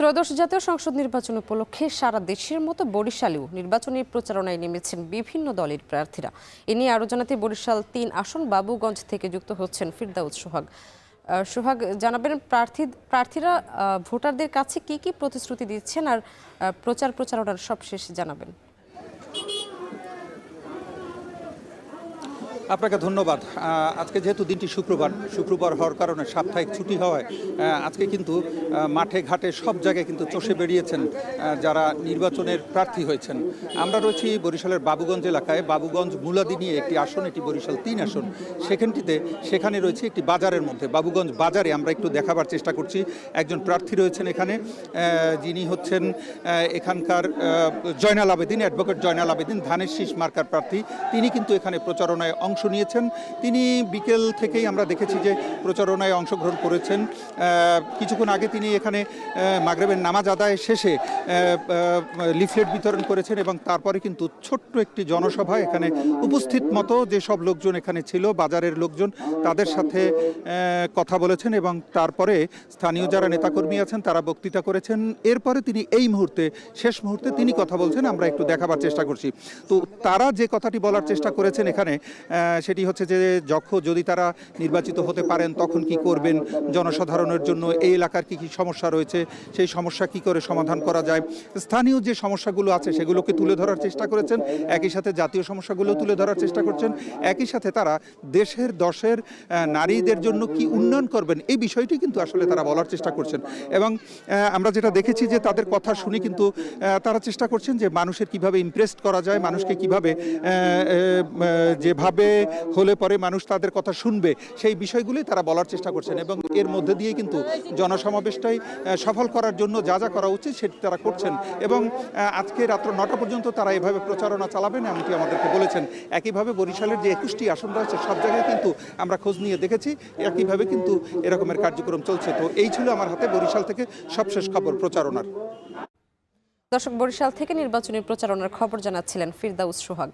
ত্রয়োদশ জাতীয় সংসদ নির্বাচন উপলক্ষে সারা দেশের মতো বরিশালেও নির্বাচনী প্রচারণায় নেমেছেন বিভিন্ন দলের প্রার্থীরা। এ নিয়ে আরও জানাতে বরিশাল ৩ আসন বাবুগঞ্জ থেকে যুক্ত হচ্ছেন ফিরদাউস সোহাগ। সোহাগ, জানাবেন প্রার্থীরা ভোটারদের কাছে কি কি প্রতিশ্রুতি দিচ্ছেন আর প্রচারণার সবশেষ জানাবেন। আপনাকে ধন্যবাদ। আজকে যেহেতু দিনটি শুক্রবার হওয়ার কারণে সাপ্তাহিক ছুটি হওয়ায় আজকে কিন্তু মাঠে ঘাটে সব জায়গায় কিন্তু চষে বেরিয়েছেন যারা নির্বাচনের প্রার্থী হয়েছেন। আমরা রয়েছি বরিশালের বাবুগঞ্জ এলাকায়। বাবুগঞ্জ মুলাদি নিয়ে একটি আসন, এটি বরিশাল ৩ আসন। সেখানে রয়েছে একটি বাজারের মধ্যে, বাবুগঞ্জ বাজারে আমরা একটু দেখাবার চেষ্টা করছি। একজন প্রার্থী রয়েছেন এখানে, যিনি হচ্ছেন এখানকার জয়নাল আবেদিন, অ্যাডভোকেট জয়নাল আবেদিন, ধানের শীষ মার্কার প্রার্থী। তিনি কিন্তু এখানে প্রচারণায় অংশ নিয়েছেন। তিনি বিকেল থেকেই আমরা দেখেছি যে প্রচারণায় অংশগ্রহণ করেছেন। কিছুক্ষণ আগে তিনি এখানে মাগরিবের নামাজ আদায় শেষে লিফলেট বিতরণ করেছেন এবং তারপরে কিন্তু ছোট্ট একটি জনসভা এখানে উপস্থিত মতো যেসব লোকজন এখানে ছিল, বাজারের লোকজন, তাদের সাথে কথা বলেছেন এবং তারপরে স্থানীয় যারা নেতাকর্মী আছেন তারা বক্তৃতা করেছেন। এরপরে তিনি এই মুহূর্তে, শেষ মুহূর্তে তিনি কথা বলছেন, আমরা একটু দেখাবার চেষ্টা করছি। তো তারা যে কথাটি বলার চেষ্টা করেছেন এখানে, সেটি হচ্ছে যে যদি তারা নির্বাচিত হতে পারেন তখন কি করবেন, জনসাধারণের জন্য এই এলাকার কি কি সমস্যা রয়েছে, সেই সমস্যা কি করে সমাধান করা যায়, স্থানীয় যে সমস্যাগুলো আছে সেগুলোকে তুলে ধরার চেষ্টা করেছেন। একই সাথে জাতীয় সমস্যাগুলো তুলে ধরার চেষ্টা করছেন। একই সাথে তারা দেশের নারীদের জন্য কি উন্নয়ন করবেন এই বিষয়টি কিন্তু আসলে তারা বলার চেষ্টা করছেন। এবং আমরা যেটা দেখেছি যে তাদের কথা শুনে কিন্তু তারা চেষ্টা করছেন যে মানুষের কিভাবে ইমপ্রেসড করা যায়, মানুষকে কিভাবে যেভাবে হলে পরে মানুষ তাদের কথা শুনবে, সেই বিষয়গুলোই তারা বলার চেষ্টা করছেন। এবং এর মধ্যে দিয়ে কিন্তু জনসমাবেশটাই সফল করার জন্য যা যা করা উচিত সেটি তারা করছেন। এবং আজকে রাত্র ৯টা পর্যন্ত তারা এভাবে প্রচারণা চালাবেন এমনটি আমাদেরকে বলেছেন। একইভাবে বরিশালের যে ২১টি আসন রয়েছে সব জায়গায় কিন্তু আমরা খোঁজ নিয়ে দেখেছি একইভাবে কিন্তু এরকমের কার্যক্রম চলছে। তো এই ছিল আমার হাতে বরিশাল থেকে সবশেষ খবর প্রচারণার। দর্শক, বরিশাল থেকে নির্বাচনী প্রচারণার খবর জানাচ্ছিলেন ফিরদাউস সোহাগ।